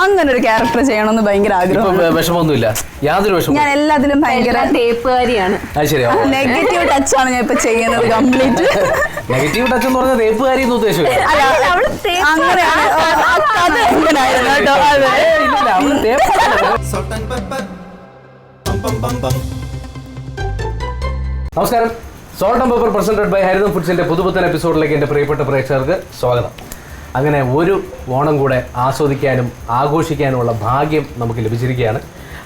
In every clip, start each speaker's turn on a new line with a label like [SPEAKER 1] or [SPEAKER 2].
[SPEAKER 1] അങ്ങനെ ഒരു ക്യാരക്ടർ ചെയ്യണമെന്ന് ഭയങ്കര ആഗ്രഹം.
[SPEAKER 2] വിഷമമൊന്നുമില്ല, യാതൊരു വിഷമം.
[SPEAKER 1] ഞാൻ എല്ലാത്തിലും ഭയങ്കര
[SPEAKER 3] തേപ്പുകാരിയാണ്.
[SPEAKER 1] നെഗറ്റീവ് ടച്ച് ആണ് ഞാൻ ഇപ്പൊ ചെയ്യുന്നത് കംപ്ലീറ്റ്.
[SPEAKER 2] നെഗറ്റീവ് ടച്ച് എന്ന് പറഞ്ഞാൽ തേപ്പുകാരി എന്ന് ഉദ്ദേശിച്ചു. നമസ്കാരം. Salt and pepper presented by Haritham ഫുഡ്സിന്റെ പുതുപുത്തൻ എപ്പിസോഡിലേക്ക് എൻ്റെ പ്രിയപ്പെട്ട പ്രേക്ഷകർക്ക് സ്വാഗതം. അങ്ങനെ ഒരു ഓണം കൂടെ ആസ്വദിക്കാനും ആഘോഷിക്കാനുമുള്ള ഭാഗ്യം നമുക്ക് ലഭിച്ചിരിക്കുകയാണ്.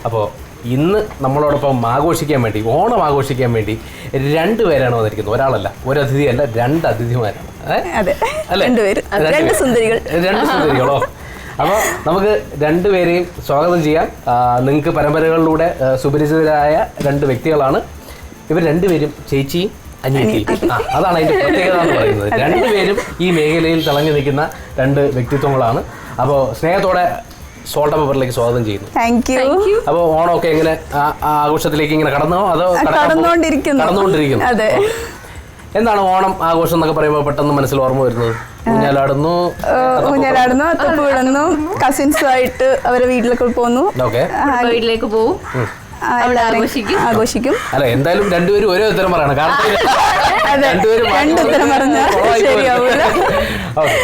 [SPEAKER 2] അപ്പോൾ ഇന്ന് നമ്മളോടൊപ്പം ആഘോഷിക്കാൻ വേണ്ടി, ഓണം ആഘോഷിക്കാൻ വേണ്ടി രണ്ടുപേരാണ് വന്നിരിക്കുന്നത്. ഒരാളല്ല, ഒരു അതിഥിയല്ല, രണ്ട് അതിഥിമാരാണ്. അല്ലേ? രണ്ട് സുന്ദരികളോ? അപ്പോൾ നമുക്ക് രണ്ടുപേരെയും സ്വാഗതം ചെയ്യാം. നിങ്ങൾക്ക് പരമ്പരകളിലൂടെ സുപരിചിതരായ രണ്ട് വ്യക്തികളാണ് ഇവർ രണ്ടുപേരും, ചേച്ചിയും അനിയത്തിയും. അതാണ് അതിൻ്റെ പ്രത്യേകത എന്ന് പറയുന്നത്. രണ്ടുപേരും ഈ മേഖലയിൽ തിളങ്ങി നിൽക്കുന്ന രണ്ട് വ്യക്തിത്വങ്ങളാണ്. അപ്പോൾ സ്നേഹത്തോടെ സോൾട്ട് ആൻഡ് പെപ്പറിലേക്ക് സ്വാഗതം ചെയ്യുന്നു.
[SPEAKER 1] Thank you.
[SPEAKER 2] അപ്പോൾ ഓണമൊക്കെ എങ്ങനെ ആഘോഷത്തിലേക്ക് ഇങ്ങനെ കടന്നോ അതോ
[SPEAKER 1] കടന്നുകൊണ്ടിരിക്കുന്നു? അതെ.
[SPEAKER 2] എന്താണ് ഓണം ആഘോഷം എന്നൊക്കെ പറയുമ്പോൾ പെട്ടെന്ന് മനസ്സിൽ ഓർമ്മ വരുന്നത്? ഊഞ്ഞാലാടുന്നു,
[SPEAKER 1] തപ്പ് വിടുന്നു, കസിൻസുമായിട്ട് അവരെ വീട്ടിലേക്ക് പോകുന്നു,
[SPEAKER 3] വീട്ടിലേക്ക് പോകും,
[SPEAKER 1] ആഘോഷിക്കും.
[SPEAKER 2] അല്ല, എന്തായാലും രണ്ടുപേരും ഓരോ ഉത്തരം പറയണം.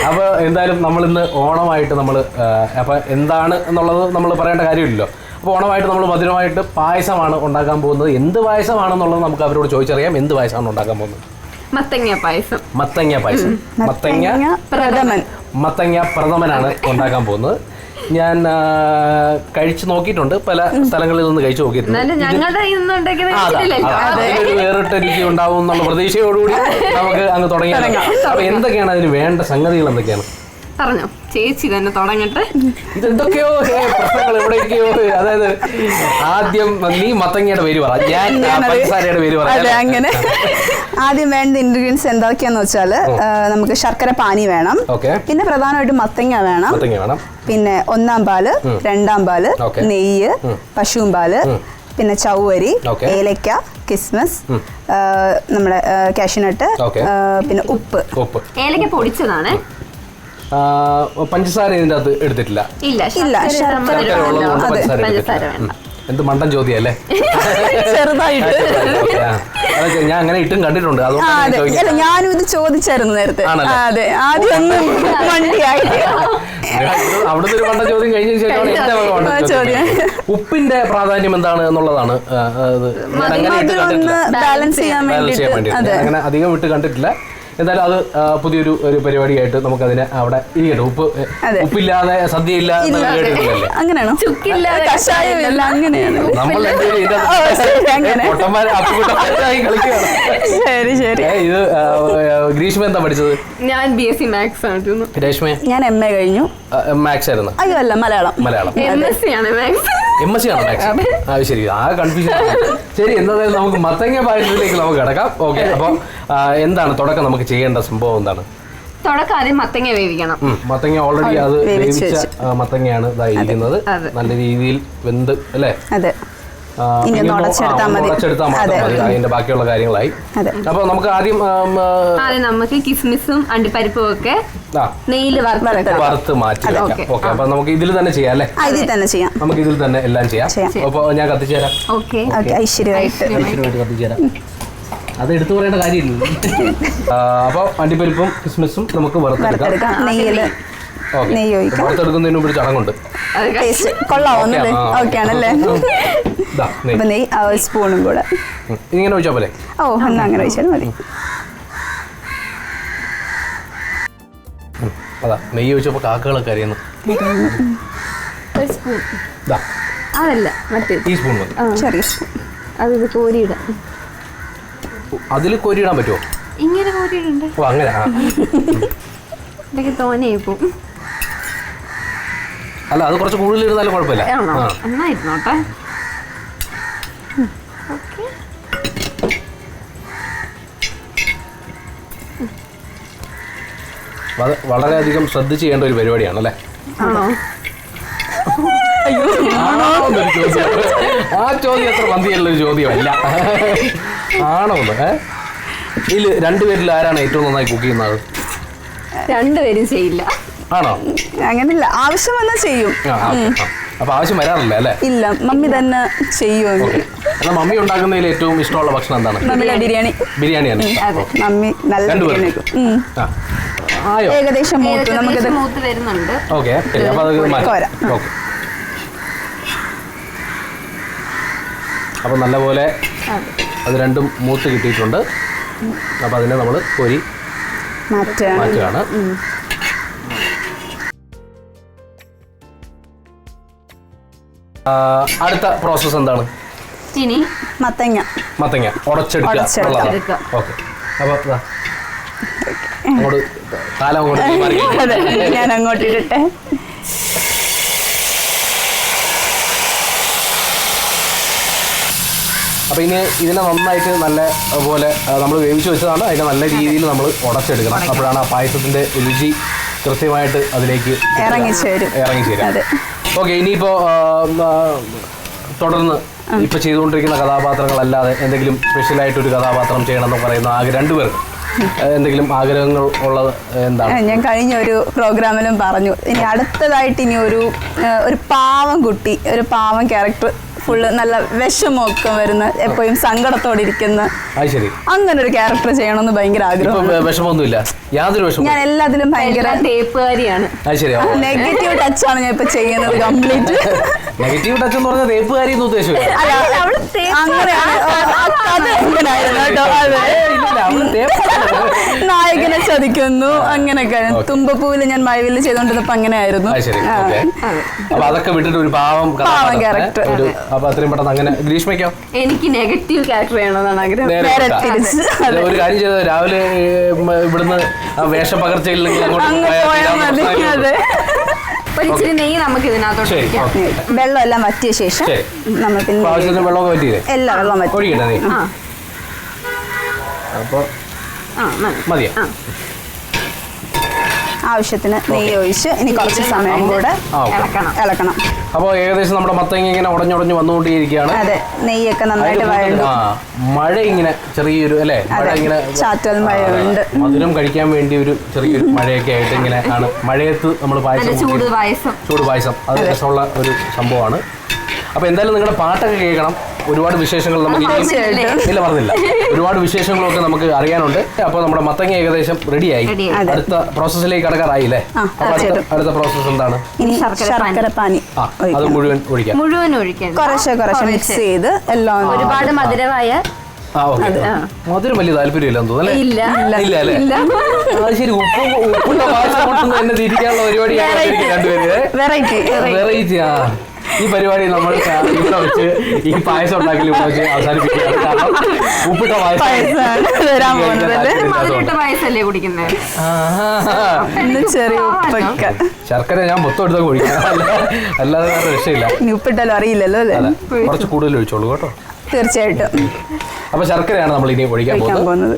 [SPEAKER 2] അപ്പൊ എന്തായാലും നമ്മളിന്ന് ഓണമായിട്ട് അപ്പൊ എന്താണ് എന്നുള്ളത് നമ്മൾ പറയേണ്ട കാര്യമില്ലല്ലോ. അപ്പൊ ഓണമായിട്ട് നമ്മൾ മധുരമായിട്ട് പായസമാണ് ഉണ്ടാക്കാൻ പോകുന്നത്. എന്ത് പായസമാണെന്നുള്ളത് നമുക്ക് അവരോട് ചോദിച്ചറിയാം. എന്ത് പായസമാണ് ഉണ്ടാക്കാൻ പോകുന്നത്?
[SPEAKER 3] മത്തങ്ങ പായസം.
[SPEAKER 2] മത്തങ്ങ പ്രഥമനാണ് ഉണ്ടാക്കാൻ പോകുന്നത്. ഞാൻ കഴിച്ചു നോക്കിയിട്ടുണ്ട്, പല സ്ഥലങ്ങളിൽ നിന്ന് കഴിച്ചു നോക്കിയിട്ടുണ്ട്. വേറിട്ട രുചി ഉണ്ടാവും എന്നുള്ള പ്രതീക്ഷയോടുകൂടി നമുക്ക് അങ്ങ് തുടങ്ങിയാൽ. അപ്പൊ എന്തൊക്കെയാണ് അതിന് വേണ്ട സംഗതികൾ? എന്തൊക്കെയാണ്
[SPEAKER 3] പറഞ്ഞോ? ചേച്ചി തന്നെ തുടങ്ങട്ടെ.
[SPEAKER 2] ഇതെന്തൊക്കെയോ പ്രശ്നങ്ങൾ എവിടെയൊക്കെയോ. അതായത് ആദ്യം നീ മത്തങ്ങയുടെ പേര് പറ, ഞാൻ പഞ്ചസാരയുടെ പേര് പറയാം.
[SPEAKER 1] അങ്ങനെ ആദ്യം വേണ്ട ഇൻഗ്രീഡിയൻസ് എന്തൊക്കെയാന്ന് വെച്ചാല്, നമുക്ക് ശർക്കര പാനി വേണം, പിന്നെ പ്രധാനമായിട്ടും മത്തങ്ങ വേണം, പിന്നെ ഒന്നാം പാല്, രണ്ടാം പാല്, നെയ്യ്, പശുവും പാല്, പിന്നെ ചൗവരി, ഏലക്ക, കിസ്മസ്, നമ്മുടെ കാഷ്യൂനട്ട്, പിന്നെ ഉപ്പ്.
[SPEAKER 3] ഏലക്ക പൊടിച്ചതാണ്.
[SPEAKER 2] പഞ്ചസാര ഇതിന്റെ അകത്ത് എടുത്തിട്ടില്ല. എന്ത് മണ്ടൻ ചോദ്യല്ലേ?
[SPEAKER 1] ചെറുതായിട്ട്
[SPEAKER 2] ഞാൻ അങ്ങനെ ഇട്ടും കണ്ടിട്ടുണ്ട്.
[SPEAKER 1] ഞാനും ഇത് ചോദിച്ചായിരുന്നു നേരത്തെ. അതെ, ആദ്യം ഒന്നും
[SPEAKER 2] അവിടുത്തെ ഒരു മണ്ടൻ ചോദ്യം കഴിഞ്ഞ ശേഷം ഉപ്പിന്റെ പ്രാധാന്യം എന്താണ് എന്നുള്ളതാണ്.
[SPEAKER 1] ബാലൻസ് ചെയ്യാൻ വേണ്ടി
[SPEAKER 2] അങ്ങനെ അധികം ഇട്ട് കണ്ടിട്ടില്ല. എന്തായാലും അത് പുതിയൊരു പരിപാടിയായിട്ട് നമുക്കതിനെ അവിടെ ഇരിക്കട്ടെ. ഉപ്പില്ലാതെ സദ്യയില്ല കേട്ടിട്ടില്ലല്ലേ?
[SPEAKER 1] അങ്ങനെയാണോ?
[SPEAKER 2] ഇത് ഗ്രീഷ്മ എന്താ പഠിച്ചത്?
[SPEAKER 3] ഞാൻ BSc മാത്സ് ആണ്.
[SPEAKER 2] രേഷ്മ?
[SPEAKER 1] ഞാൻ MA കഴിഞ്ഞു.
[SPEAKER 2] മാത്സ് ആയിരുന്നു?
[SPEAKER 1] അയ്യോ അല്ല, മലയാളം.
[SPEAKER 3] MSc ആണ് മാത്സ്.
[SPEAKER 2] MSc ആണോ മാത്സ്? ശരി, ആ കൺഫ്യൂഷൻ. ശരി, എന്തായാലും നമുക്ക് മത്തങ്ങ പായസത്തിലേക്ക് നമുക്ക് കിടക്കാം. ഓക്കെ. അപ്പൊ എന്താണ് തുടക്കം നമുക്ക് ചെയ്യേണ്ട സംഭവം? എന്താണ്
[SPEAKER 3] തുടക്കം? ആദ്യം മത്തങ്ങ വേവിക്കണം.
[SPEAKER 2] മത്തങ്ങ ഓൾറെഡി അത് വേവിച്ച മത്തങ്ങയാണ് ഇതായിരിക്കുന്നത്. നല്ല രീതിയിൽ വെന്ത് അല്ലേ? ഉടച്ചെടുത്താൽ മതി. അതിന്റെ ബാക്കിയുള്ള കാര്യങ്ങളായി. അപ്പൊ നമുക്ക് ആദ്യം
[SPEAKER 3] നമുക്ക് കിസ്മിസും അണ്ടിപ്പരിപ്പും ഒക്കെ നെയ്യിൽ
[SPEAKER 2] വറുത്ത് മാറ്റി വെക്കാം. ഓക്കെ. അപ്പൊ നമുക്ക് ഇതിൽ തന്നെ ചെയ്യാം അല്ലേ? നമുക്ക് ഇതിൽ തന്നെ എല്ലാം ചെയ്യാം. അപ്പൊ ഞാൻ കത്തിച്ചു തരാം.
[SPEAKER 1] ഐശ്വര്യമായിട്ട്
[SPEAKER 2] കത്തിച്ചു തരാം. അത് എടുത്തു പറയേണ്ട കാര്യമില്ല. അപ്പൊ അണ്ടിപ്പരിപ്പും കിസ്മിസും നമുക്ക് വറുത്തെടുക്കാം. വറുത്തെടുക്കുന്നതിന് മുമ്പ് ഒരു ചടങ്ങുണ്ട്.
[SPEAKER 1] സ്പൂണും കൂടെ
[SPEAKER 2] ഇങ്ങനെ ഒഴിച്ചാൽ പോലെ.
[SPEAKER 1] അങ്ങനെ ഒഴിച്ചാൽ മതി.
[SPEAKER 2] അതാ നെയ്യ് ഒഴിച്ചപ്പോ കാക്കകളൊക്കെ അറിയുന്നു.
[SPEAKER 3] അതല്ല, മറ്റേ
[SPEAKER 2] ടീസ്പൂൺ മതി.
[SPEAKER 1] ചെറിയ സ്പൂൺ.
[SPEAKER 3] അത് കോരിയിടാം.
[SPEAKER 2] അതിൽ കോരിയിടാൻ പറ്റുമോ?
[SPEAKER 3] ഇങ്ങനെ കോരിയിടണ്ടേ?
[SPEAKER 2] ഓ, അങ്ങനെ.
[SPEAKER 3] ഇതൊക്കെ തോനെയായി പോവും.
[SPEAKER 2] അല്ല, അത് കുറച്ച് കൂടുതൽ ഇരുന്നാലും കുഴപ്പമില്ല.
[SPEAKER 3] നന്നായിരുന്നോട്ടെ.
[SPEAKER 2] വളരെയധികം ശ്രദ്ധിച്ച് ചെയ്യേണ്ട ഒരു പരിപാടിയാണ് അല്ലേ? ആ ചോദ്യം അത്ര മന്തിയുള്ളൊരു ചോദ്യമല്ല. ആണോ? ഇതിൽ രണ്ടുപേരിൽ ആരാണ് ഏറ്റവും നന്നായി കുക്ക് ചെയ്യുന്നത്?
[SPEAKER 3] രണ്ടുപേരും ചെയ്യില്ല.
[SPEAKER 2] ആണോ?
[SPEAKER 1] അങ്ങനെയില്ല, ആവശ്യം വന്നാൽ ചെയ്യും.
[SPEAKER 2] അപ്പൊ ആവശ്യം വരാറില്ല അല്ലേ?
[SPEAKER 1] ഇല്ല, മമ്മി തന്നെ ചെയ്യുമോ.
[SPEAKER 2] മമ്മി ഉണ്ടാക്കുന്നതിൽ ഏറ്റവും ഇഷ്ടമുള്ള ഭക്ഷണം എന്താണ്?
[SPEAKER 1] മമ്മിയുടെ ബിരിയാണി.
[SPEAKER 2] ബിരിയാണിയാണ്.
[SPEAKER 1] മമ്മി നല്ല ബിരിയാണി. ഏകദേശം നമുക്കിത്
[SPEAKER 3] മൂത്ത് വരുന്നുണ്ട്.
[SPEAKER 2] ഓക്കെ, അപ്പൊ അത്
[SPEAKER 1] കോരാം.
[SPEAKER 2] ഓക്കെ, അപ്പൊ നല്ലപോലെ അത് രണ്ടും മൂത്ത് കിട്ടിയിട്ടുണ്ട്. അപ്പൊ അതിനെ നമ്മൾ കോരി മാറ്റുകയാണ്. അടുത്ത പ്രോസസ് എന്താണ്?
[SPEAKER 3] ഇനി
[SPEAKER 2] മത്തങ്ങ ഉടച്ചെടുക്കുക. ഓക്കെ, അപ്പൊ അങ്ങോട്ട് കാലം അങ്ങോട്ട്
[SPEAKER 1] ഞാൻ അങ്ങോട്ട് ഇടട്ടെ.
[SPEAKER 2] അപ്പോൾ ഇനി ഇതിനെ നന്നായിട്ട് നല്ല പോലെ നമ്മൾ വേവിച്ച് വെച്ചതാണ്. അതിനെ നല്ല രീതിയിൽ നമ്മൾ ഉടച്ചെടുക്കണം. അപ്പോഴാണ് ആ പായസത്തിൻ്റെ രുചി കൃത്യമായിട്ട് അതിലേക്ക് ഇറങ്ങിച്ചേരും. ഓക്കെ, ഇനിയിപ്പോൾ തുടർന്ന് ഇപ്പോൾ ചെയ്തുകൊണ്ടിരിക്കുന്ന കഥാപാത്രങ്ങളല്ലാതെ എന്തെങ്കിലും സ്പെഷ്യലായിട്ടൊരു കഥാപാത്രം ചെയ്യണമെന്ന് പറയുന്ന രണ്ടുപേർക്ക് എന്തെങ്കിലും ആഗ്രഹങ്ങൾ ഉള്ളത് എന്താണ്?
[SPEAKER 1] ഞാൻ കഴിഞ്ഞ ഒരു പ്രോഗ്രാമിലും പറഞ്ഞു, ഇനി അടുത്തതായിട്ട് ഇനി ഒരു പാവം കുട്ടി, ഒരു പാവം ക്യാരക്ടർ, ഫുള്ള് നല്ല വിഷമൊക്കെ വരുന്ന, എപ്പോഴും സങ്കടത്തോടെ ഇരിക്കുന്ന, അങ്ങനെ ഒരു ക്യാരക്ടർ ചെയ്യണമെന്ന് ഭയങ്കര ആഗ്രഹം.
[SPEAKER 2] വിഷമമൊന്നുമില്ല, യാതൊരു വിഷമം.
[SPEAKER 1] ഞാൻ എല്ലാത്തിലും ഭയങ്കര
[SPEAKER 3] തേപ്പുകാരിയാണ്.
[SPEAKER 1] നെഗറ്റീവ് ടച്ചാണ് ഞാൻ ഇപ്പൊ ചെയ്യുന്നത് കംപ്ലീറ്റ്.
[SPEAKER 2] നെഗറ്റീവ് ടച്ച് എന്ന് പറഞ്ഞാൽ തേപ്പുകാരി എന്ന് ഉദ്ദേശിച്ചു.
[SPEAKER 1] നായകനെ ചതിക്കുന്നു, അങ്ങനെയൊക്കെ. തുമ്പപ്പൂവില് ഞാൻ മഴവില് ചെയ്തോണ്ടിരുന്നപ്പോ അങ്ങനെയായിരുന്നു.
[SPEAKER 2] അതൊക്കെ വിട്ടിട്ട് ഒരു പാവം ക്യാരക്ടർ. അപ്പൊ അത്രയും പെട്ടെന്ന് അങ്ങനെ. ഗ്രീഷ്മയ്ക്കോ?
[SPEAKER 3] എനിക്ക് നെഗറ്റീവ് ക്യാരക്ടർ ചെയ്യണമെന്നാണ് ആഗ്രഹം.
[SPEAKER 2] ഒരു കാര്യം ചെയ്തത്, രാവിലെ ഇവിടുന്ന് വേഷപകർച്ചയിൽ
[SPEAKER 3] ഇച്ചിരി നെയ്യ് നമുക്ക് ഇതിനകത്തോട്ട്
[SPEAKER 1] വെള്ളം എല്ലാം വറ്റിയ ശേഷം നമ്മൾ
[SPEAKER 2] പിന്നെ വെള്ളമൊക്കെ വറ്റിയില്ലേ?
[SPEAKER 1] എല്ലാം വെള്ളം വറ്റി
[SPEAKER 2] ഒഴിക്കട്ടെ നീ. അപ്പൊ മതിയാ.
[SPEAKER 1] ആവശ്യത്തിന് നെയ്യ് ഒഴിച്ച് ഇനി കുറച്ച് സമയം കൂടെ ഇളക്കണം.
[SPEAKER 2] അപ്പോൾ ഏകദേശം നമ്മുടെ മത്തങ്ങ ഇങ്ങനെ ഉടഞ്ഞുടഞ്ഞ് വന്നുകൊണ്ടിരിക്കുകയാണ്.
[SPEAKER 1] അതെ, നെയ്യൊക്കെ നന്നായിട്ട് വഴണ്ടു.
[SPEAKER 2] മഴ ഇങ്ങനെ ചെറിയൊരു അല്ലേ, മഴ ഇങ്ങനെ
[SPEAKER 1] ചാറ്റൽ മഴയുണ്ട്.
[SPEAKER 2] മധുരം കഴിക്കാൻ വേണ്ടി ഒരു ചെറിയൊരു മഴയൊക്കെ ആയിട്ട് ഇങ്ങനെ ആണ്. മഴയത്ത് നമ്മൾ
[SPEAKER 3] ചൂട്
[SPEAKER 2] പായസം അത് രസമുള്ള ഒരു സംഭവമാണ്. അപ്പോൾ എന്തായാലും നിങ്ങളുടെ പാട്ടൊക്കെ കേൾക്കണം. ഒരുപാട് വിശേഷങ്ങൾ നമുക്ക് ഇല്ല പറഞ്ഞില്ല, ഒരുപാട് വിശേഷങ്ങളൊക്കെ നമുക്ക് അറിയാനുണ്ട്. അപ്പോൾ നമ്മുടെ മത്തങ്ങ ഏകദേശം റെഡിയായി. അടുത്ത പ്രോസസ്സിലേക്ക് കടക്കാറായില്ലേ? അടുത്ത പ്രോസസ്സ് എന്താണ്?
[SPEAKER 1] ശർക്കരപ്പാനി.
[SPEAKER 2] അത് മുഴുവൻ
[SPEAKER 3] ഒഴിക്കാൻ
[SPEAKER 1] കുറച്ച് മിക്സ് ചെയ്ത് എല്ലാം.
[SPEAKER 3] ഒരുപാട് മധുരമായ
[SPEAKER 2] മധുരം വലിയ താല്പര്യമില്ലെന്ന് തോന്നുന്നു.
[SPEAKER 3] ഇല്ല
[SPEAKER 2] അല്ലേ? അത് ശരി. ഉപ്പിന്റെ പായസം തന്നെ തിരിക്കാനുള്ള പരിപാടിയാണ് രണ്ടുപേര്. വെറൈറ്റി. ഈ പരിപാടി നമ്മൾ ഇവിടെ വെച്ച് ഈ പായസം ഉണ്ടാക്കൽ ഇവിടെ വെച്ച് അവസാനിപ്പിക്കുകയാണ്. കാരണം ഉപ്പിട്ട
[SPEAKER 3] പായസമല്ലേ കുടിക്കുന്നത്.
[SPEAKER 2] ശർക്കര ഞാൻ മൊത്തം എടുത്തൊക്കെ കുടിക്കാം, അല്ലാതെ വേറെ രക്ഷയില്ല.
[SPEAKER 1] ഉപ്പിട്ടാലും അറിയില്ലല്ലോ അല്ലേ?
[SPEAKER 2] കുറച്ച് കൂടുതൽ ഒഴിച്ചോളൂ കേട്ടോ.
[SPEAKER 1] തീർച്ചയായിട്ടും.
[SPEAKER 2] അപ്പൊ ശർക്കരയാണ് നമ്മൾ ഇനി ഒഴിക്കാൻ പോകുന്നത്.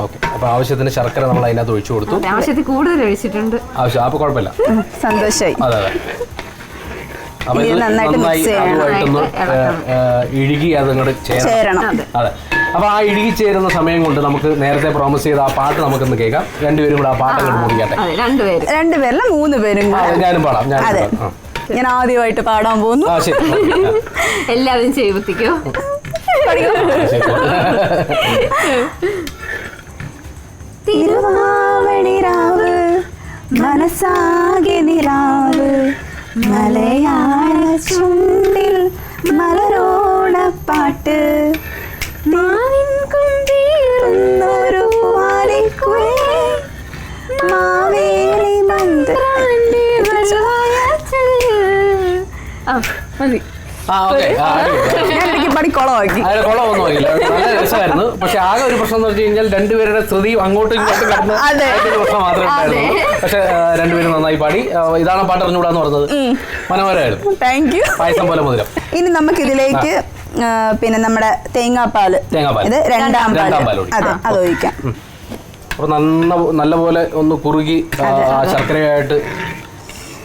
[SPEAKER 2] ഓക്കെ, അപ്പൊ ആവശ്യത്തിന് ശർക്കര നമ്മൾ അതിനകത്ത് ഒഴിച്ചു കൊടുത്തു.
[SPEAKER 3] ആവശ്യത്തിൽ കൂടുതൽ ഒഴിച്ചിട്ടുണ്ട്.
[SPEAKER 2] അപ്പൊ കുഴപ്പമില്ല,
[SPEAKER 1] സന്തോഷമായി.
[SPEAKER 2] അതെ. അപ്പൊ ഇത് നന്നായി അതുമായിട്ടൊന്ന് ഇഴുകി അതങ്ങോട്ട് ചേരണം. അതെ. അപ്പൊ ആ ഇഴുകി ചേരുന്ന സമയം കൊണ്ട് നമുക്ക് നേരത്തെ പ്രോമിസ് ചെയ്ത ആ പാട്ട് നമുക്കൊന്ന് കേൾക്കാം. രണ്ടുപേരും കൂടെ ആ പാട്ട് അങ്ങോട്ട് മുറിക്കട്ടെ.
[SPEAKER 1] രണ്ടുപേരല്ല, 3 പേരും.
[SPEAKER 2] ഞാനും പാടാം.
[SPEAKER 1] ഞാൻ ആദ്യമായിട്ട് പാടാൻ പോകുന്നു.
[SPEAKER 3] എല്ലാവരും ചെയ്യിപ്പിക്കോ.
[SPEAKER 1] തിരുവാവണിരാവ് മനസാകെ നിലാവ്, മലയാള ചുണ്ടിൽ മലരോടപ്പാട്ട്, മാവിൻ കൊണ്ടേറുന്നൊരു വാലിക്കുഴി, മാവേലി മന്ത്രാന്റെ മതി.
[SPEAKER 2] നല്ല രസമായിരുന്നു. പക്ഷെ ആകെ ഒരു പ്രശ്നം എന്ന് വെച്ച് കഴിഞ്ഞാൽ രണ്ടുപേരുടെ ശ്രുതി അങ്ങോട്ടും ഇങ്ങോട്ടും കടന്ന് പ്രശ്നം മാത്രമേ ഉണ്ടായിരുന്നു. പക്ഷെ രണ്ടുപേരും നന്നായി പാടി. ഇതാണ് പാട്ട് അറിഞ്ഞുകൂടാന്ന് പറഞ്ഞത്. മനോഹരമായിരുന്നു.
[SPEAKER 1] Thank you.
[SPEAKER 2] പായസം പോലെ മധുരം.
[SPEAKER 1] ഇനി നമുക്ക് ഇതിലേക്ക് പിന്നെ നമ്മുടെ തേങ്ങാപ്പാല്, ഇത് രണ്ടാം പാല്, അത് ഒഴിക്കാം.
[SPEAKER 2] അപ്പൊ നല്ലപോലെ ഒന്ന് കുറുകി ശർക്കരയായിട്ട്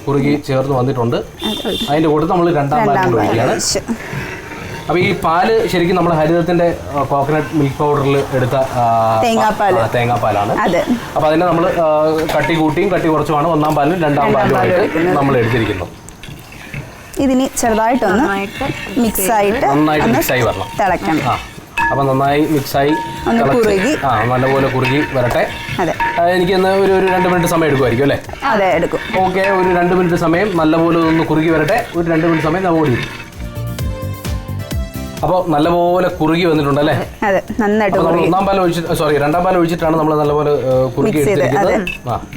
[SPEAKER 2] കുറുകി ചേർന്ന് വന്നിട്ടുണ്ട്. അതിന്റെ കൂടെ നമ്മൾ രണ്ടാം പാൽ ഒഴിക്കുകയാണ്. അപ്പൊ ഈ പാല് ശരിക്കും നമ്മുടെ ഹരിതത്തിന്റെ കോക്കനട്ട് മിൽക്ക് പൗഡറിൽ എടുത്ത തേങ്ങാപ്പാലാണ്. അപ്പൊ അതിനെ നമ്മൾ കട്ടി കൂട്ടിയും കട്ടി കുറച്ചുമാണ് ഒന്നാം പാലിനും രണ്ടാം പാലിനുമായിട്ട് നമ്മൾ എടുത്തിരിക്കുന്നത്.
[SPEAKER 1] ഇതിന് ചെറുതായിട്ടൊന്ന് നന്നായിട്ട് മിക്സായി
[SPEAKER 2] വരണം.
[SPEAKER 1] തിളക്കണം.
[SPEAKER 2] അപ്പൊ നന്നായി മിക്സായി നല്ലപോലെ കുറുകി വരട്ടെ. എനിക്ക് ഒരു 2 മിനിറ്റ് സമയം എടുക്കുമായിരിക്കും അല്ലേ?
[SPEAKER 1] അതെ, എടുക്കും.
[SPEAKER 2] ഓക്കെ, ഒരു 2 മിനിറ്റ് സമയം നല്ലപോലെ ഒന്ന് കുറുകി വരട്ടെ. ഒരു 2 മിനിറ്റ് സമയം നമ്മൾ ഓടി. അപ്പോൾ നല്ലപോലെ കുറുകി വന്നിട്ടുണ്ടല്ലേ?
[SPEAKER 1] അതെ, നന്നായിട്ട്.
[SPEAKER 2] രണ്ടാം പാൽ ഒഴിച്ചിട്ടാണ് നമ്മൾ നല്ലപോലെ കുറുകി എടുത്തിരിക്കുന്നത്.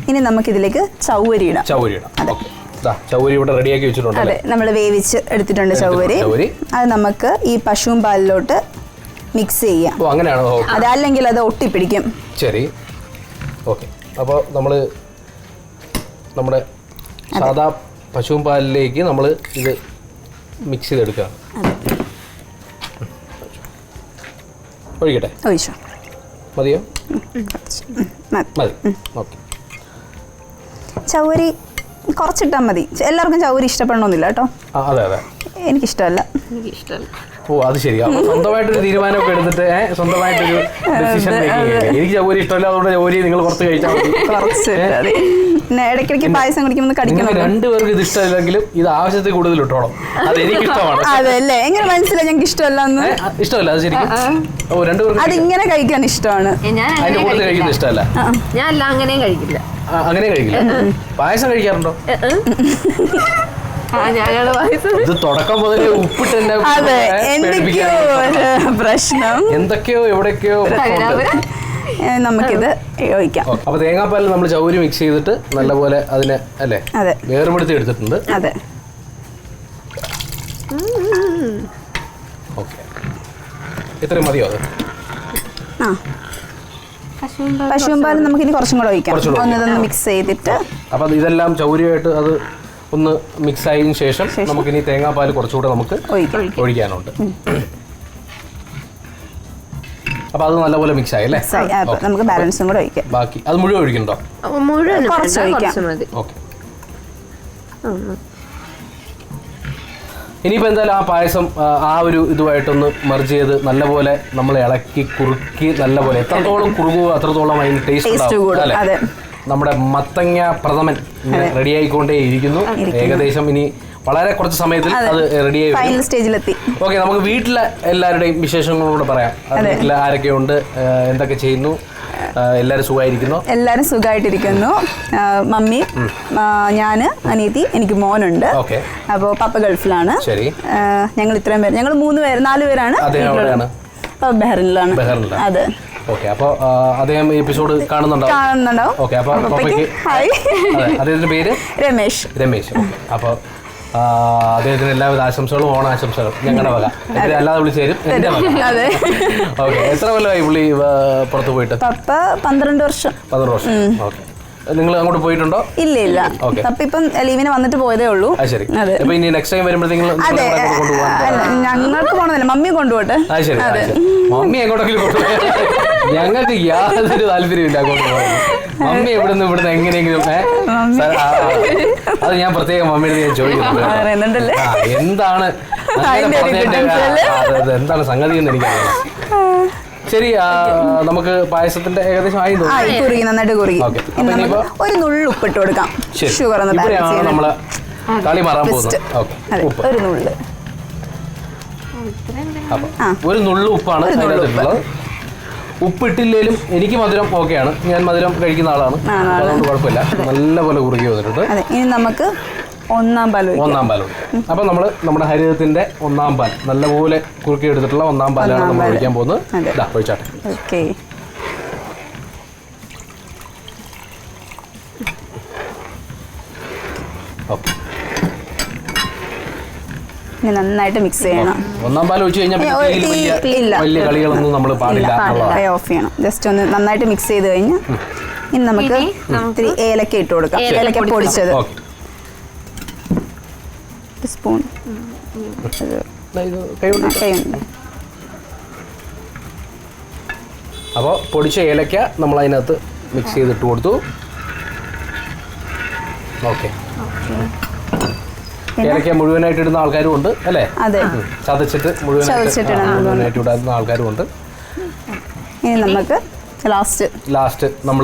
[SPEAKER 1] ഇനി നമുക്ക് ഇതിലേക്ക് ചൗവരി ഇടാം.
[SPEAKER 2] ഓക്കെ, ചൗവരി ഇവിടെ റെഡിയാക്കി വെച്ചിട്ടുണ്ട്.
[SPEAKER 1] അതെ, നമ്മൾ വേവിച്ച് എടുത്തിട്ടുണ്ട് ചൗവരി. അത് നമുക്ക് ഈ പശുവും പാലിലോട്ട് മിക്സ് ചെയ്യാം.
[SPEAKER 2] ഓ, അങ്ങനെയാണോ?
[SPEAKER 1] അതല്ലെങ്കിൽ അത് ഒട്ടിപ്പിടിക്കും.
[SPEAKER 2] ശരി, ഓക്കെ. അപ്പോൾ നമ്മൾ നമ്മുടെ സാധാ പശുവും പാലിലേക്ക് നമ്മൾ ഇത് മിക്സ് ചെയ്തെടുക്കുകയാണ്. ഒഴിക്കട്ടെ?
[SPEAKER 1] ഒഴിച്ചോ.
[SPEAKER 2] മതിയോ? മതി. ഓക്കെ.
[SPEAKER 1] ചൗവരി കുറച്ചിട്ടാൽ മതി. എല്ലാവർക്കും ചൗവരി ഇഷ്ടപ്പെടണമെന്നില്ല കേട്ടോ.
[SPEAKER 2] അതെ,
[SPEAKER 1] എനിക്കിഷ്ടമല്ല.
[SPEAKER 2] ഓ, അത് ശരി. അപ്പൊ സ്വന്തമായിട്ടൊരു തീരുമാനമൊക്കെ എടുത്തിട്ട് സ്വന്തമായിട്ടൊരു ഡിസിഷൻ മേക്കിംഗ്. എനിക്ക് ചൗവരി ഇഷ്ടമല്ല, അതുകൊണ്ട് ചൗവരി നിങ്ങൾ കുറച്ച് കഴിച്ചാൽ മതി.
[SPEAKER 1] പിന്നെ ഇടയ്ക്കിടയ്ക്ക് പായസം കുടിക്കുമ്പോൾ കടിക്കണം.
[SPEAKER 2] 2 പേർക്ക് ഇത് ഇഷ്ടമല്ലെങ്കിലും ഇത് ആവശ്യത്തിൽ കൂടുതൽ ഇട്ടോളാം. അത് എനിക്ക് ഇഷ്ടമാണ്.
[SPEAKER 1] അതല്ലേ, എങ്ങനെ മനസ്സിലായി ഞങ്ങൾക്ക് ഇഷ്ടമല്ല?
[SPEAKER 2] ഇഷ്ടമല്ല, അത് ശരിക്കും. ഓ, 2 പേർക്ക്
[SPEAKER 1] അത് ഇങ്ങനെ കഴിക്കാൻ ഇഷ്ടമാണ്.
[SPEAKER 2] അതിന്റെ കൂടുതൽ കഴിക്കുന്നത് ഇഷ്ടമല്ല.
[SPEAKER 3] ഞാൻ അങ്ങനെയും കഴിക്കില്ല.
[SPEAKER 2] അങ്ങനെ കഴിക്കില്ല. പായസം കഴിക്കാറുണ്ടോ? ഇത് തുടക്കം മുതലേ ഉപ്പിട്ട്
[SPEAKER 1] പ്രശ്നം
[SPEAKER 2] എന്തൊക്കെയോ എവിടെയൊക്കെയോ.
[SPEAKER 1] നമുക്കിത് ഒഴിക്കാം.
[SPEAKER 2] അപ്പൊ തേങ്ങാപ്പാലിൽ നമ്മൾ ചൗരി മിക്സ് ചെയ്തിട്ട് നല്ലപോലെ അതിനെ അല്ലേ വേർപെടുത്തി എടുത്തിട്ടുണ്ട്.
[SPEAKER 1] അതെ,
[SPEAKER 2] ഓക്കെ. ഇത്രയും മതിയോ? അത്
[SPEAKER 1] പശുവും പാലും നമുക്ക് ഇനി കുറച്ചും കൂടെ ഒഴിക്കാം. ഒന്ന് മിക്സ് ചെയ്തിട്ട്
[SPEAKER 2] അപ്പൊ ഇതെല്ലാം ചൗരിയായിട്ട് അത് ഒന്ന് മിക്സ് ആയതിനു ശേഷം നമുക്കിനി തേങ്ങാപ്പാൽ കുറച്ചുകൂടെ നമുക്ക് ഒഴിക്കാനുണ്ട്. അപ്പൊ അത് നല്ലപോലെ മിക്സ് ആയി അല്ലേ?
[SPEAKER 1] നമുക്ക് ബാലൻസും കൂടെ ഒഴിക്കാം.
[SPEAKER 2] ബാക്കി അത് മുഴുവൻ ഒഴിക്കണ്ടോ?
[SPEAKER 1] കുറച്ച് ഒഴിക്കാം.
[SPEAKER 2] ഓക്കെ. ഇനിയിപ്പോൾ എന്തായാലും ആ പായസം ആ ഒരു ഇതുമായിട്ടൊന്ന് മെർജ് ചെയ്ത് നല്ലപോലെ നമ്മൾ ഇളക്കി കുറുക്കി നല്ലപോലെ എത്രത്തോളം കുറുകുമോ അത്രത്തോളം അതിന് ടേസ്റ്റ് ഉണ്ടാവും അല്ലേ? നമ്മുടെ മത്തങ്ങ പ്രഥമൻ റെഡി ആയിക്കൊണ്ടേ ഇരിക്കുന്നു. ഏകദേശം ഇനി വളരെ കുറച്ച് സമയത്തിൽ അത് റെഡിയായി
[SPEAKER 1] ഫൈനൽ സ്റ്റേജിലെത്തി.
[SPEAKER 2] ഓക്കെ, നമുക്ക് വീട്ടിലെ എല്ലാവരുടെയും വിശേഷങ്ങളോട് പറയാം. വീട്ടിൽ ആരൊക്കെയുണ്ട്, എന്തൊക്കെ ചെയ്യുന്നു? എല്ലാവരും സുഖമായിരിക്കുന്നു? എല്ലാവരും
[SPEAKER 1] സുഖമായിട്ടിരിക്കുന്നു. മമ്മി, ഞാന്, അനിയത്തി, എനിക്ക് മോനുണ്ട്. അപ്പോൾ പപ്പ ഗൾഫിലാണ്.
[SPEAKER 2] ശരി.
[SPEAKER 1] ഞങ്ങൾ ഇത്രയും പേര്, ഞങ്ങൾ 4 പേരാണ്. ബഹ്റിനിലാണ്. അതെ.
[SPEAKER 2] ഓക്കെ, അപ്പോൾ അദ്ദേഹം എപ്പിസോഡ് കാണുന്നുണ്ടാവും. ഓക്കെ, അപ്പോൾ അദ്ദേഹത്തിന്റെ പേര് രമേശ്. അപ്പോൾ അദ്ദേഹത്തിന് എല്ലാവിധ ആശംസകളും, ഓണാശംസകൾ ഞങ്ങളുടെ വക. അല്ലാതെ വിളിച്ചു തരും എന്റെ വക. ഓക്കെ, എത്ര കൊല്ലമായി പുള്ളി പുറത്ത് പോയിട്ട്?
[SPEAKER 1] 12 വർഷം.
[SPEAKER 2] ഓക്കെ. നിങ്ങൾ അങ്ങോട്ട് പോയിട്ടുണ്ടോ?
[SPEAKER 1] ഇല്ല. ഇപ്പം ലീവിന് വന്നിട്ട് പോയതേ ഉള്ളൂ.
[SPEAKER 2] ശരി. അപ്പൊ ഇനി നെക്സ്റ്റ് ടൈം വരുമ്പോഴത്തേക്കും
[SPEAKER 1] ഞങ്ങൾക്ക് പോകണമെന്നില്ല, മമ്മി കൊണ്ടുപോട്ടെ.
[SPEAKER 2] മമ്മി എങ്ങോട്ടെങ്കിലും കൊണ്ടുപോയി. ഞങ്ങൾക്ക് യാതൊരു താല്പര്യമില്ല അങ്ങോട്ട് പോകാൻ. മമ്മി ഇവിടുന്ന് എങ്ങനെയെങ്കിലും അത് ഞാൻ പ്രത്യേകം മമ്മിയുടെ ഞാൻ ചോദിക്കുന്നുണ്ട്. എന്താണ് എന്താണ് സംഗതി എന്ന് എനിക്കറിയാം. ശരി, നമുക്ക് പായസത്തിന്റെ ഏകദേശം ആയി
[SPEAKER 1] നന്നായിട്ട് കുറുകി. ഒരു നുള്ളു ഉപ്പിട്ട് കൊടുക്കാം. ഷുഗർ
[SPEAKER 2] നമ്മള് കളി മാറാൻ പോകുന്നത്.
[SPEAKER 1] ഒരു നുള്ളു.
[SPEAKER 2] ഒരു നുള്ളു ഉപ്പാണ് അതിനകത്തുള്ളത്. ഉപ്പിട്ടില്ലേലും എനിക്ക് മധുരം ഓക്കെയാണ്. ഞാൻ മധുരം കഴിക്കുന്ന ആളാണ്, അതുകൊണ്ട് കുഴപ്പമില്ല. നല്ലപോലെ കുറുകി വന്നിട്ടുണ്ട്.
[SPEAKER 1] ഇനി നമുക്ക് ഒന്നാം പാൽ.
[SPEAKER 2] അപ്പൊ നമ്മള് നമ്മുടെ ഹരിതത്തിന്റെ ഒന്നാം പാൽ നല്ലപോലെ കുറുക്കി എടുത്തിട്ടുള്ള ഒന്നാം പാലാണ് നമ്മൾ ഒഴിക്കാൻ പോകുന്നത്. ഒഴിച്ചാട്ടെ.
[SPEAKER 1] നന്നായിട്ട് മിക്സ് ചെയ്യണം.
[SPEAKER 2] ഒന്നാം പാൽ ഒഴിച്ചു കഴിഞ്ഞാൽ വലിയ കളികളൊന്നും നമ്മൾ പാടില്ല.
[SPEAKER 1] ഓഫ് ചെയ്യണം. ജസ്റ്റ് ഒന്ന് നന്നായിട്ട് മിക്സ് ചെയ്ത് കഴിഞ്ഞ് ഇനി നമുക്ക് ഇത്തിരി ഏലക്ക ഇട്ട് കൊടുക്കാം. ഏലക്ക പൊടിച്ചത് സ്പൂൺ.
[SPEAKER 2] അപ്പോൾ പൊടിച്ച ഏലക്ക നമ്മൾ അതിനകത്ത് മിക്സ് ചെയ്തിട്ട് കൊടുത്തു. ഓക്കെ, ഏലക്ക മുഴുവനായിട്ട് ഇടുന്ന ആൾക്കാരും ഉണ്ട് അല്ലേ?
[SPEAKER 1] അതെ,
[SPEAKER 2] ചതച്ചിട്ട് മുഴുവനായിട്ട് ഇടുന്ന ആൾക്കാരും ഉണ്ട്.
[SPEAKER 1] ഇനി നമുക്ക് ലാസ്റ്റ് നമ്മൾ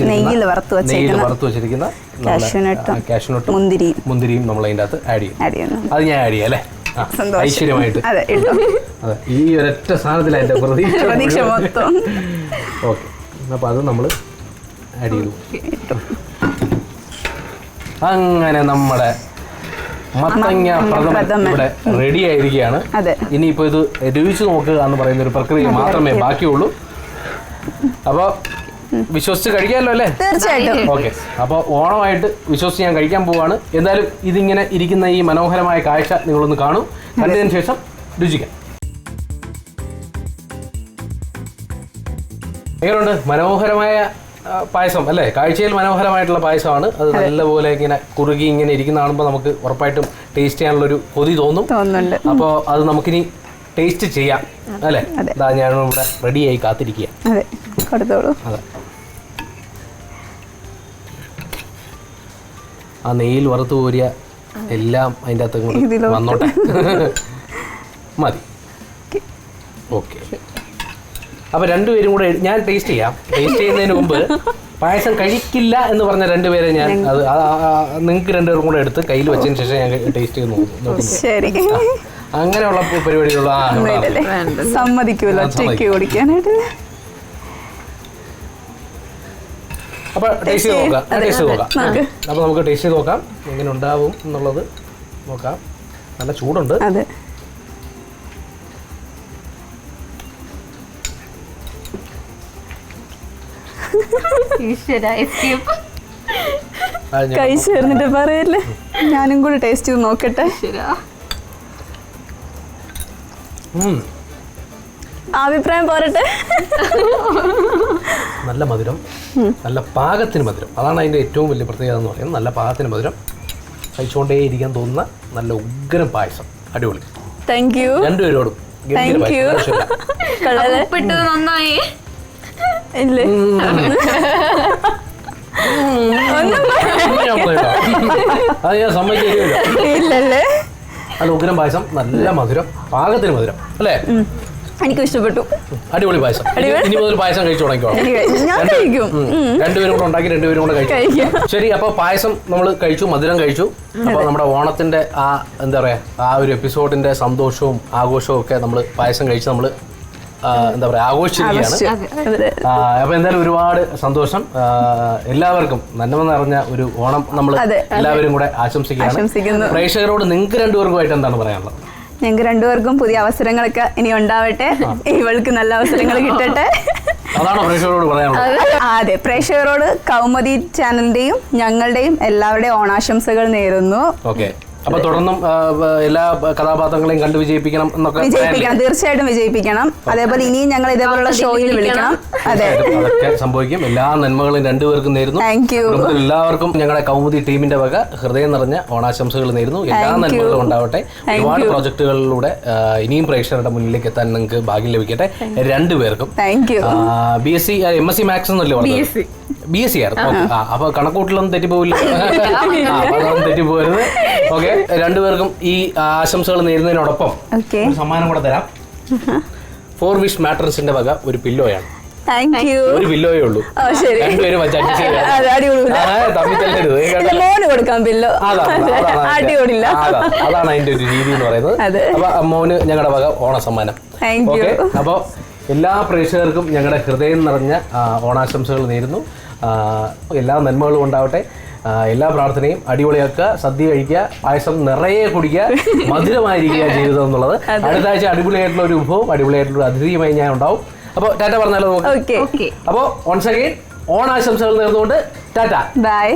[SPEAKER 2] നെയ്യിൽ വറുത്ത് വെച്ചിരിക്കുന്ന കാഷ്യൂനട്ടും മുന്തിരിയും നമ്മൾ അതിൻ്റെ അകത്ത് ആഡ് ചെയ്യും. അത് ഞാൻ ആഡ് ചെയ്യാം അല്ലേ? ഐശ്വര്യമായിട്ട്. അതെ, ഈ ഒരൊറ്റ സാധനത്തിലാണ് എൻ്റെ പ്രതീക്ഷ മൊത്തം. ഓക്കെ, അപ്പോൾ അത് നമ്മൾ ആഡ് ചെയ്തു. അങ്ങനെ നമ്മുടെ മത്തങ്ങ പ്രഥമൻ ഇവിടെ റെഡി ആയിരിക്കുകയാണ്. ഇനിയിപ്പോൾ ഇത് രുചിച്ച് നോക്കുക എന്ന് പറയുന്ന ഒരു പ്രക്രിയ മാത്രമേ ബാക്കിയുള്ളൂ. അപ്പോൾ വിശ്വസിച്ച് കഴിക്കാമല്ലോ അല്ലേ?
[SPEAKER 1] തീർച്ചയായിട്ടും.
[SPEAKER 2] ഓക്കെ, അപ്പോൾ ഓണമായിട്ട് വിശ്വസിച്ച് ഞാൻ കഴിക്കാൻ പോവാണ്. എന്തായാലും ഇതിങ്ങനെ ഇരിക്കുന്ന ഈ മനോഹരമായ കാഴ്ച നിങ്ങളൊന്ന് കാണൂ. കണ്ടതിന് ശേഷം രുചിക്കാം. എങ്ങനെയുണ്ട്? മനോഹരമായ പായസം അല്ലേ? കാഴ്ചയിൽ മനോഹരമായിട്ടുള്ള പായസമാണ്. അത് നല്ലപോലെ ഇങ്ങനെ കുറുകി ഇങ്ങനെ ഇരിക്കുന്ന കാണുമ്പോൾ നമുക്ക് ഉറപ്പായിട്ടും ടേസ്റ്റ് ചെയ്യാനുള്ളൊരു കൊതി തോന്നുന്നുണ്ട്. അപ്പോൾ അത് നമുക്കിനി ടേസ്റ്റ് ചെയ്യാം അല്ലേ? അതാ ഞാനിവിടെ റെഡിയായി കാത്തിരിക്കുക.
[SPEAKER 1] അതെ,
[SPEAKER 2] ആ നെയ്യിൽ വറുത്ത് കോരിയ എല്ലാം അതിൻ്റെ അകത്ത് വന്നോട്ടെ. മതി. ഓക്കെ, അപ്പോൾ രണ്ടുപേരും കൂടെ ഞാൻ ടേസ്റ്റ് ചെയ്യാം. ടേസ്റ്റ് ചെയ്യുന്നതിന് മുമ്പ് പായസം കഴിക്കില്ല എന്ന് പറഞ്ഞ രണ്ടുപേരെ ഞാൻ അത് നിങ്ങൾക്ക് രണ്ടുപേരും കൂടെ എടുത്ത് കയ്യിൽ വെച്ചതിന് ശേഷം ഞാൻ ടേസ്റ്റ് ചെയ്ത് നോക്കുന്നു. അങ്ങനെയുള്ള പരിപാടികൾ
[SPEAKER 1] സമ്മതിക്കൂല കുടിക്കാനായിട്ട്.
[SPEAKER 2] അപ്പോൾ ടേസ്റ്റ് ചെയ്ത് നോക്കാം. അപ്പോൾ നമുക്ക് ടേസ്റ്റ് ചെയ്ത് നോക്കാം എങ്ങനെ ഉണ്ടാവും എന്നുള്ളത് നോക്കാം. നല്ല ചൂടുണ്ട്.
[SPEAKER 1] കഴിച്ചു ചേർന്നിട്ട് പറയല്ലേ, ഞാനും കൂടെ ടേസ്റ്റ് ചെയ്ത് നോക്കട്ടെ. അഭിപ്രായം പോരട്ടെ.
[SPEAKER 2] നല്ല മധുരം, നല്ല പാകത്തിന് മധുരം. അതാണ് അതിൻ്റെ ഏറ്റവും വലിയ പ്രത്യേകത എന്ന് പറയുന്നത്. നല്ല പാകത്തിന് മധുരം, കഴിച്ചുകൊണ്ടേ ഇരിക്കാൻ തോന്നുന്ന നല്ല ഉഗ്രം പായസം. അടിപൊളി.
[SPEAKER 1] താങ്ക് യു
[SPEAKER 2] രണ്ടുപേരോടും.
[SPEAKER 3] നന്നായി.
[SPEAKER 1] ഇല്ലേ,
[SPEAKER 2] അത് ഞാൻ സമ്മതിക്കില്ല.
[SPEAKER 1] ഇല്ലല്ലേ?
[SPEAKER 2] നല്ല ഉഗ്രം പായസം, നല്ല മധുരം, പാകത്തിന് മധുരം അല്ലേ?
[SPEAKER 1] എനിക്ക് ഇഷ്ടപ്പെട്ടു.
[SPEAKER 2] അടിപൊളി പായസം. ഇനി മുതൽ പായസം കഴിച്ചു തുടങ്ങിക്കോളാം. രണ്ടുപേരും കൂടെ ഉണ്ടാക്കി രണ്ടുപേരും കൂടെ കഴിക്കും. ശരി, അപ്പോൾ പായസം നമ്മൾ കഴിച്ചു, മധുരം കഴിച്ചു. അപ്പോൾ നമ്മുടെ ഓണത്തിന്റെ ആ എന്താ പറയാ ആ ഒരു എപ്പിസോഡിന്റെ സന്തോഷവും ആഘോഷവും ഒക്കെ നമ്മൾ പായസം കഴിച്ച് നമ്മൾ എന്താ പറയാ ആഘോഷിച്ചിരിക്കുകയാണ്. അപ്പോൾ എന്തായാലും ഒരുപാട് സന്തോഷം. എല്ലാവർക്കും നന്മ നിറഞ്ഞ ഒരു ഓണം നമ്മൾ എല്ലാവരും കൂടെ ആശംസിക്കുകയാണ്. പ്രേക്ഷകരോട് നിങ്ങൾക്ക് രണ്ടുപേർക്കുമായിട്ട് എന്താണ് പറയാനുള്ളത്?
[SPEAKER 1] ഞങ്ങൾക്ക് രണ്ടുപേർക്കും പുതിയ അവസരങ്ങളൊക്കെ ഇനി ഉണ്ടാവട്ടെ. ഇവൾക്ക് നല്ല അവസരങ്ങൾ കിട്ടട്ടെ. അതെ, പ്രേക്ഷകരോട് കൗമുദി ചാനലിന്റെയും ഞങ്ങളുടെയും എല്ലാവരുടെയും ഓണാശംസകൾ നേരുന്നു.
[SPEAKER 2] അപ്പൊ തുടർന്നും എല്ലാ കഥാപാത്രങ്ങളെയും കണ്ടു വിജയിപ്പിക്കണം എന്നൊക്കെ.
[SPEAKER 1] തീർച്ചയായിട്ടും വിജയിപ്പിക്കണം. അതേപോലെ ഇനിയും ഞങ്ങൾ ഇതേപോലുള്ള ഷോയിൽ വിളിക്കണം. അതെ,
[SPEAKER 2] അതൊക്കെ സംഭവിക്കും. എല്ലാ നന്മകളും രണ്ടുപേർക്കും നേരുന്നു.
[SPEAKER 1] Thank you.
[SPEAKER 2] എല്ലാവർക്കും ഞങ്ങളുടെ കൗമുദി ടീമിന്റെ വക ഹൃദയം നിറഞ്ഞ ഓണാശംസകൾ നേരുന്നു. എല്ലാ നന്മകളും ഉണ്ടാവട്ടെ. ഒരുപാട് പ്രോജക്ടുകളിലൂടെ ഇനിയും പ്രേക്ഷകരുടെ മുന്നിലേക്ക് എത്താൻ നിങ്ങൾക്ക് ഭാഗ്യം ലഭിക്കട്ടെ രണ്ടുപേർക്കും. BSc MSc മാത്സ് എന്നല്ലേ പറഞ്ഞത്? BSc ആയിരുന്നു. അപ്പൊ കണക്കൂട്ടിലൊന്നും തെറ്റിപ്പോവില്ല. തെറ്റിപ്പോരുത്. ഓക്കെ, രണ്ടുപേർക്കും ഈ ആശംസകൾ നേരുന്നതിനോടൊപ്പം ഒരു സമ്മാനം കൂടെ തരാം. 4 വിഷ് മാട്രസിന്റെ വക ഒരു പില്ലോയാണ്. ഒരു പില്ലോയേ ഉള്ളൂ. രണ്ടുപേരും അതാണ് അതിന്റെ ഒരു രീതി എന്ന് പറയുന്നത്. അപ്പൊ മോന് ഞങ്ങളുടെ വക ഓണസമ്മാനം. ഓക്കെ, അപ്പൊ എല്ലാ പ്രേക്ഷകർക്കും ഞങ്ങളുടെ ഹൃദയം നിറഞ്ഞ ഓണാശംസകൾ നേരുന്നു. എല്ലാ നന്മകളും ഉണ്ടാവട്ടെ. എല്ലാ പ്രാർത്ഥനയും അടിപൊളിയാക്കുക, സദ്യ കഴിക്കുക, പായസം നിറയെ കുടിക്കുക, മധുരമായിരിക്കുക ജീവിതം എന്നുള്ളത്. അടുത്ത ആഴ്ച അടിപൊളിയായിട്ടുള്ള ഒരു വിഭവം, അടിപൊളിയായിട്ടുള്ള ഒരു അതിഥിയുമായി ഞാൻ ഉണ്ടാവും. അപ്പോൾ ടാറ്റ പറഞ്ഞാലോ നമുക്ക്. അപ്പോൾ വൺസ് അഗൈൻ ഓണാശംസകൾ നേർന്നുകൊണ്ട് ടാറ്റ,
[SPEAKER 1] ബൈ.